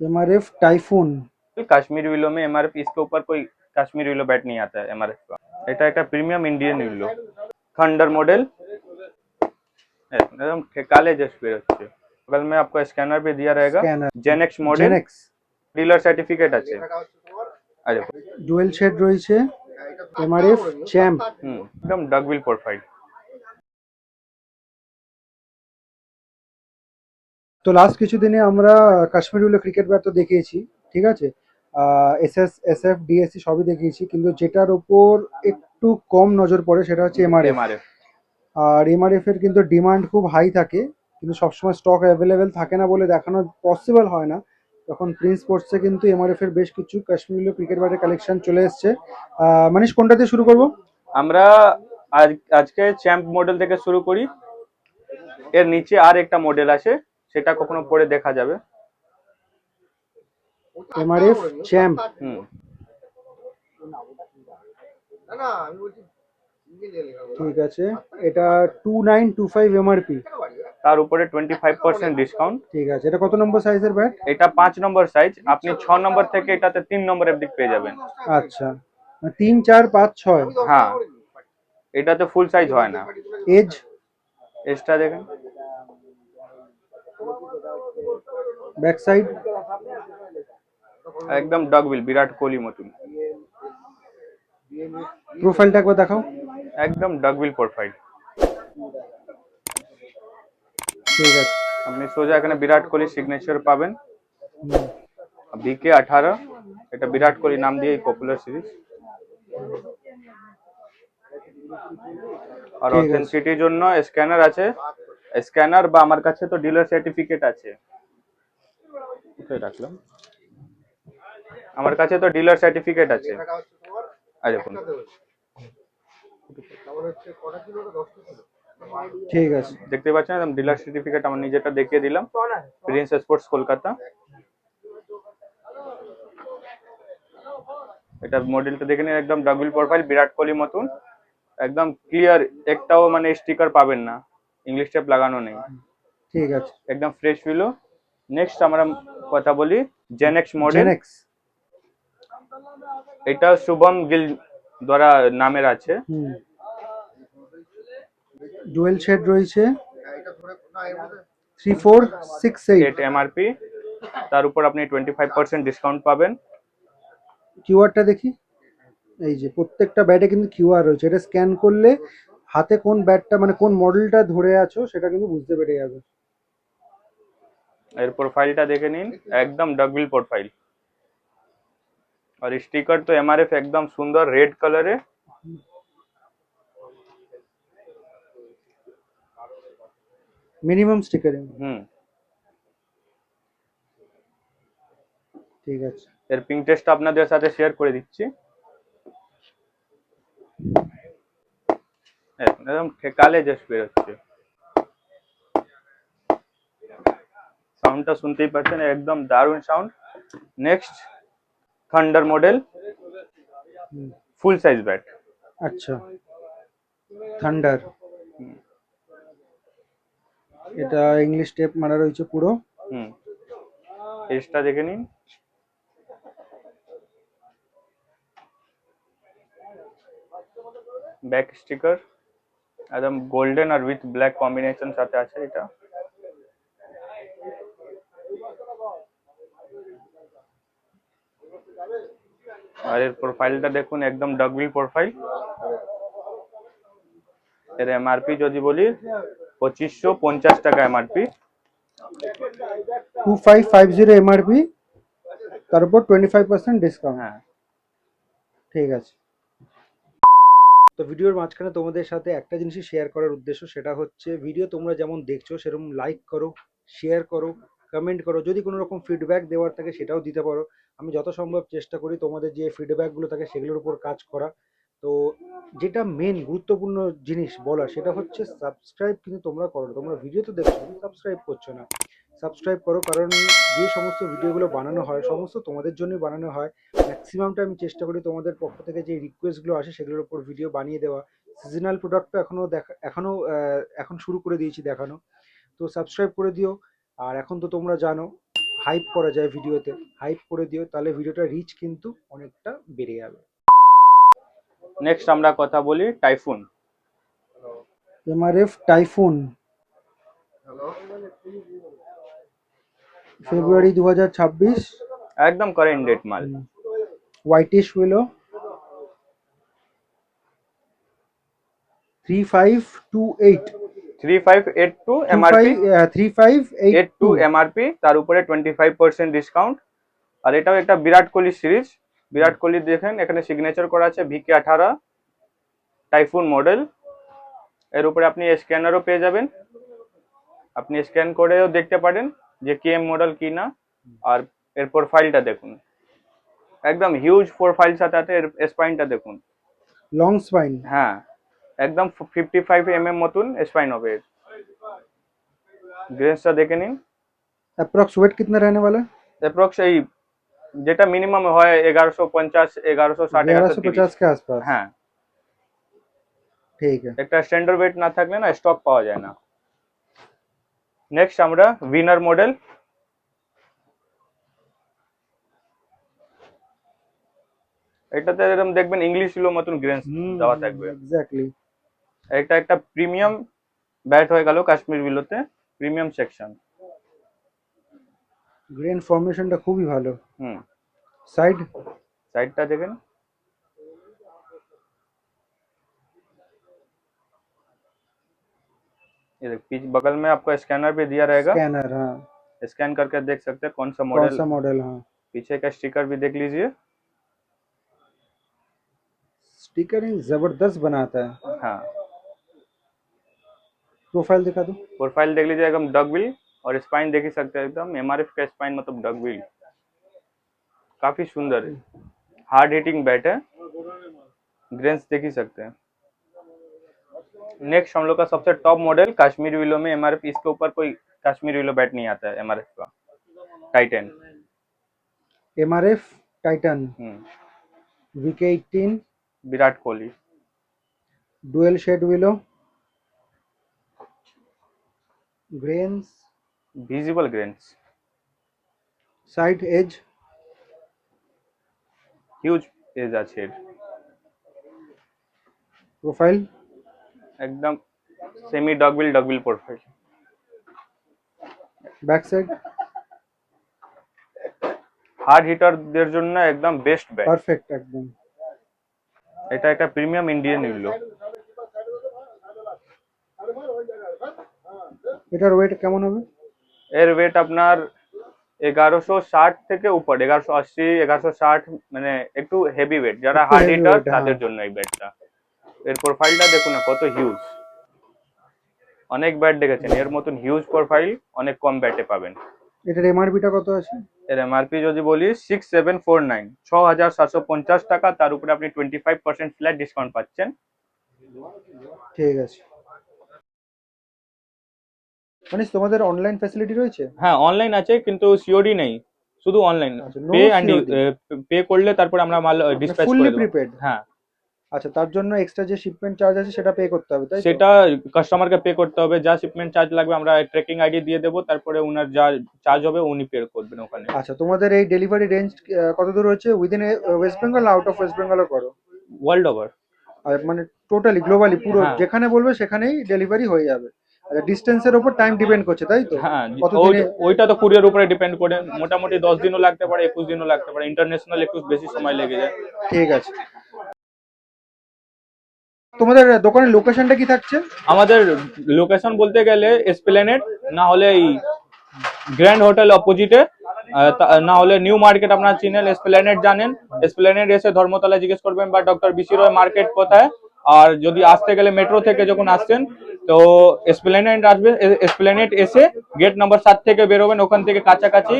MRF typhoon. Kashmir willow में MRF, इसके ऊपर कोई कश्मीर विलो बैट नहीं आता है एमआरएफ का। এটা একটা প্রিমিয়াম ইন্ডিয়ান উইলো, थंडर मॉडल एकदम काले जस्ट पे হচ্ছে। बगल में आपको स्कैनर भी दिया रहेगा, scanner Genex model, Genex dealer certificate আছে। আরে ডুয়েল শেড রয়েছে এমআরএফ চ্যাম্প। একদম ডাকবিল প্রোফাইল। তো লাস্ট কিছুদিনে আমরা কাশ্মীর উইলো ক্রিকেট ব্যাট তো দেখিয়েছি, ঠিক আছে, এসএস এসএফ ডিএসসি সবই দেখিয়েছি, কিন্তু যেটার ওপর একটু কম নজর পড়ে সেটা হচ্ছে এমআরএফ। এমআরএফ আর এমআরএফ এর কিন্তু ডিমান্ড খুব হাই থাকে, কিন্তু সবসময় স্টক অ্যাভেলেবেল থাকে না বলে দেখানো পসিবল হয় না। তখন প্রিন্স স্পোর্টসে কিন্তু এমআরএফ এর বেশ কিছু কাশ্মীর উইলো ক্রিকেট ব্যাটের কালেকশন চলে এসছে। মানিশ কোনটা দিয়ে শুরু করবো? আমরা আজকে চ্যাম্প মডেল থেকে শুরু করি। এর নিচে আর একটা মডেল আছে, সেটা কখনো পরে দেখা যাবে। MRF champ. ঠিক আছে, এটা 2925 এমআরপি, তার উপরে 25% ডিসকাউন্ট। ঠিক আছে, এটা কত নম্বর সাইজের ব্যাট? এটা 5 নম্বর সাইজ, আপনি 6 নম্বর থেকে এটাতে 3 নম্বর এফডিক পেয়ে যাবেন। আচ্ছা, 3 4 5 6। হ্যাঁ, এটাতে ফুল সাইজ হয় না। এজ, এজটা দেখেন, ব্যাক সাইড একদম ডগবিল, বিরাট কোহলি মতন। প্রোফাইলটা একবার দেখাও। একদম ডগবিল প্রোফাইল। ঠিক আছে, আপনি সোজা এখানে বিরাট কোহলি সিগনেচার পাবেন। বিকে 18, এটা বিরাট কোহলি নাম দিয়ে পপুলার সিরিজ। আর অথেন্টিসিটির জন্য স্ক্যানার আছে, স্ক্যানার বা আমার কাছে তো ডিলার সার্টিফিকেট আছে। কোথায় রাখলাম? আমার কাছে তো ডিলার সার্টিফিকেট আছে। আর দেখুন, ঠিক আছে, দেখতে পাচ্ছেন একদম ডিলার সার্টিফিকেট, আমার নিজেটা দেখিয়ে দিলাম, প্রিন্স স্পোর্টস কলকাতা। এটা মডেলটা দেখে নিন, একদম ডাবল প্রোফাইল, বিরাট কোহলি মতন, একদম ক্লিয়ার, একটাও মানে স্টিকার পাবেন না, ইংলিশ টেপ লাগানো নেই। ঠিক আছে, একদম ফ্রেশ ফিলো। নেক্সট আমরা কথা বলি জেনেক্স মডেল। জেনেক্স, এটা শুভম গিল দ্বারা নামের আছে। ডুয়েল শেড রয়েছে, 3468 এমআরপি, তার উপর আপনি 25% ডিসকাউন্ট পাবেন। কিউআরটা দেখি, এই যে প্রত্যেকটা ব্যাটে কিন্তু কিউআর রয়েছে, এটা স্ক্যান করলে হাতে কোন ব্যাটটা মানে কোন মডেলটা ধরে আছো সেটা কিন্তু বুঝতে পেরে যাবে। এর প্রোফাইলটা দেখে নিন, একদম ডগবিল প্রোফাইল। আর স্টিকার তো এমআরএফ একদম সুন্দর রেড কালারে। Minimum stickering. ঠিক আছে, এর পিং টেস্ট আপনাদের সাথে শেয়ার করে দিচ্ছি। একদম কালে জাস্ট বেরোচ্ছে, সাউন্ডটা শুনতেই পাচ্ছেন, একদম দারুণ sound. Next thunder model, full size bat. আচ্ছা, থান্ডার, এটা ইংলিশ টেপ মারা রয়েছে পুরো। এজটা দেখে নিন, ব্যাক স্টিকার একদম গোল্ডেন আর উইথ ব্ল্যাক কম্বিনেশন সাথে আছে এটা। আর এর প্রোফাইলটা দেখুন, একদম ডগবিল প্রোফাইল। এর এমআরপি যদি বলি 2550 টাকা এমআরপি। 2550 এমআরপি, তার উপর 25% ডিসকাউন্ট। হ্যাঁ, ঠিক আছে। তো ভিডিওর মাঝখানে তোমাদের সাথে একটা জিনিসই শেয়ার করার উদ্দেশ্য, সেটা হচ্ছে ভিডিও তোমরা যেমন দেখছো সেরকম লাইক করো, শেয়ার করো, কমেন্ট করো, যদি কোনো রকম ফিডব্যাক দেওয়ার থাকে সেটাও দিতে পারো। আমি যত সম্ভব চেষ্টা করি তোমাদের যে ফিডব্যাকগুলো থাকে সেগুলোর উপর কাজ করা। তো যেটা মেন গুরুত্বপূর্ণ জিনিস বলা সেটা হচ্ছে সাবস্ক্রাইব কিন্তু তোমরা করো, তোমরা ভিডিও তো দেখছো কিন্তু সাবস্ক্রাইব করছো না। সাবস্ক্রাইব করো, কারণ যে সমস্ত ভিডিওগুলো বানানো হয় সমস্ত তোমাদের জন্যই বানানো হয়। ম্যাক্সিমামটা আমি চেষ্টা করি তোমাদের পক্ষ থেকে যে রিকোয়েস্টগুলো আসে সেগুলোর উপর ভিডিও বানিয়ে দেওয়া। সিজনাল প্রোডাক্টও এখন শুরু করে দিয়েছি দেখানো। তো সাবস্ক্রাইব করে দিও। আর এখন তো তোমরা জানো হাইপ করা যায় ভিডিওতে, হাইপ করে দিও, তাহলে ভিডিওটা রিচ কিন্তু অনেকটা বেড়ে যাবে। নেক্সট আমরা কথা বলি টাইফুন। এমআরএফ টাইফুন, ফেব্রুয়ারি 2026, একদম কারেন্ট ডেট মাল। হোয়াইটিশ উইলো, 3528, 3582 এমআরপি, 3582 এমআরপি, তার উপরে 25% ডিসকাউন্ট। আর এটাও একটা বিরাট কোহলি সিরিজ। বিরাট কোহলি দেখেন এখানে সিগনেচার করা আছে VK18 টাইফুন মডেল। এর উপরে আপনি স্ক্যানারও পেয়ে যাবেন, আপনি স্ক্যান করেও দেখতে পারেন যে কেএম মডেল কি না। আর এর প্রোফাইলটা দেখুন, একদম হিউজ প্রোফাইল সাথে সাথে এর স্পাইনটা দেখুন, লং স্পাইন। হ্যাঁ একদম 55 মতন স্পাইন হবে। গ্রেন্সটা দেখে নিন। अप्रॉक्स वेट कितना रहने वाला है? অ্যাপ্রক্স এই যেটা মিনিমাম হয় 1150, 1160, 1150 के आसपास। হ্যাঁ। ठीक है। একটা স্ট্যান্ডার্ড ওয়েট না থাকলে না স্টক পাওয়া যায় না। নেক্সট আমরা উইনার মডেল। এটাতে এরকম দেখবেন ইংলিশ গুলো মতন গ্রেন্স দেওয়া থাকবে। এক্স্যাক্টলি। এটা একটা প্রিমিয়াম ব্যাট হয়ে গেল কাশ্মীর বিলোতে, প্রিমিয়াম সেকশন। গ্রেন ফর্মেশনটা খুবই ভালো। হুম, সাইডটা দেখেন। ये देख पीछे बगल में आपको स्कैनर भी दिया रहेगा, स्कैनर, हाँ। स्कैन करके देख सकते हैं कौन सा मॉडल, हाँ। पीछे का स्टिकर भी देख लीजिए। स्टिकरिंग जबरदस्त बनाता है। हाँ, प्रोफाइल दिखा दो। प्रोफाइल देख लीजिए, एकदम डगविल। और स्पाइन देख ही सकते हैं, एकदम एमआरएफ का स्पाइन मतलब डगविल, काफी सुंदर है। हार्ड हिटिंग बैट है, ग्रेन्स देख ही सकते हैं। नेक्स्ट हम लोग का सबसे टॉप मॉडल कश्मीर विलो में एमआरएफ, इसके ऊपर कोई कश्मीर विलो बैट नहीं आता है एमआरएफ का, Titan. MRF Titan, VK18, Virat Kohli, dual shade willow, grains, visible grains, side edge, huge edge আছে। প্রোফাইল একদম semi duckbill profile. Back side hard হিটারদের জন্য একদম বেস্ট ব্যাট, পারফেক্ট একদম। এটা একটা প্রিমিয়াম ইন্ডিয়ান ইউলো। এটার ওয়েট কেমন হবে? এর ওয়েট আপনার 1160 থেকে উপর, 1180, 1160, মানে একটু হেভি ওয়েট, যারা হার্ড হিটার তাদের জন্য এই ব্যাটটা। এর প্রোফাইলটা দেখুন না কত হিউজ। অনেক ব্যাট দেখেছেন এর মতন হিউজ প্রোফাইল অনেক কম ব্যাটে পাবেন। এটার এমআরপিটা কত আছে? এর এমআরপি যদি বলি 6749, 6750 টাকা। তার উপরে আপনি 25% ফ্ল্যাট ডিসকাউন্ট পাচ্ছেন। ঠিক আছে। মানে তোমাদের অনলাইন ফ্যাসিলিটি রয়েছে? হ্যাঁ অনলাইন আছে, কিন্তু সিওডি নেই, শুধু অনলাইন। পে এন্ড পে করলে তারপর আমরা মাল ডিসপ্যাচ করে দেব। প্রিপেড? হ্যাঁ। আচ্ছা, তার জন্য এক্সট্রা যে শিপমেন্ট চার্জ আছে সেটা পে করতে হবে, তাই তো? সেটা কাস্টমারকে পে করতে হবে, যা শিপমেন্ট চার্জ লাগবে আমরা ট্র্যাকিং আইডি দিয়ে দেবো, তারপরে উনার যা চার্জ হবে উনি পে করবেন ওখানে। আচ্ছা, তোমাদের এই ডেলিভারি রেঞ্জ কত দূর হচ্ছে? Within West Bengal, out of West বেঙ্গলও করো? ওয়ার্ল্ড ওভার, আর মানে টোটালি গ্লোবালি পুরো যেখানে বলবে সেখানেই ডেলিভারি হয়ে যাবে। আচ্ছা, ডিসটেন্সের উপর টাইম ডিপেন্ড করছে, তাই তো? হ্যাঁ ওইটা তো কুরিয়ার উপরে ডিপেন্ড করে, মোটামুটি 10 দিনও লাগতে পারে, 21 দিনও লাগতে পারে, ইন্টারন্যাশনাল একটু বেশি সময় লেগে যায়। ঠিক আছে। তোমাদের দোকানের লোকেশনটা কি থাকছে? আমাদের লোকেশন বলতে গেলে এসপ্ল্যানেড, না হলে এই গ্র্যান্ড হোটেল অপোজিটে, না হলে নিউ মার্কেট আপনারা চিনেন, এসপ্ল্যানেড জানেন, এসপ্ল্যানেড এসে ধর্মতলা জিজ্ঞেস করবেন বা ডক্টর বিসি রয় মার্কেট কোথায়। আর যদি আসতে গেলে মেট্রো থেকে যখন আসছেন তো এসপ্ল্যানেড আসবে, এসপ্ল্যানেড এসে গেট নাম্বার 7 থেকে বেরোবেন, ওখান থেকে কাছাকাছি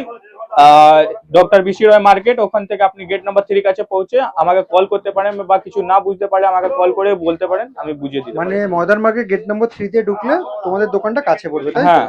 ডক্টর বিসি রয় মার্কেট, ওখান থেকে আপনি গেট নাম্বার 3 কাছে পৌঁছে আমাকে কল করতে পারেন, বা কিছু না বুঝতে পারলে আমাকে কল করে বলতে পারেন, আমি বুঝিয়ে দিই। মানে মডার্ন মার্কেট গেট নাম্বার 3 তে ঢুকলে তোমাদের দোকানটা কাছে পড়বে, তাই তো? হ্যাঁ।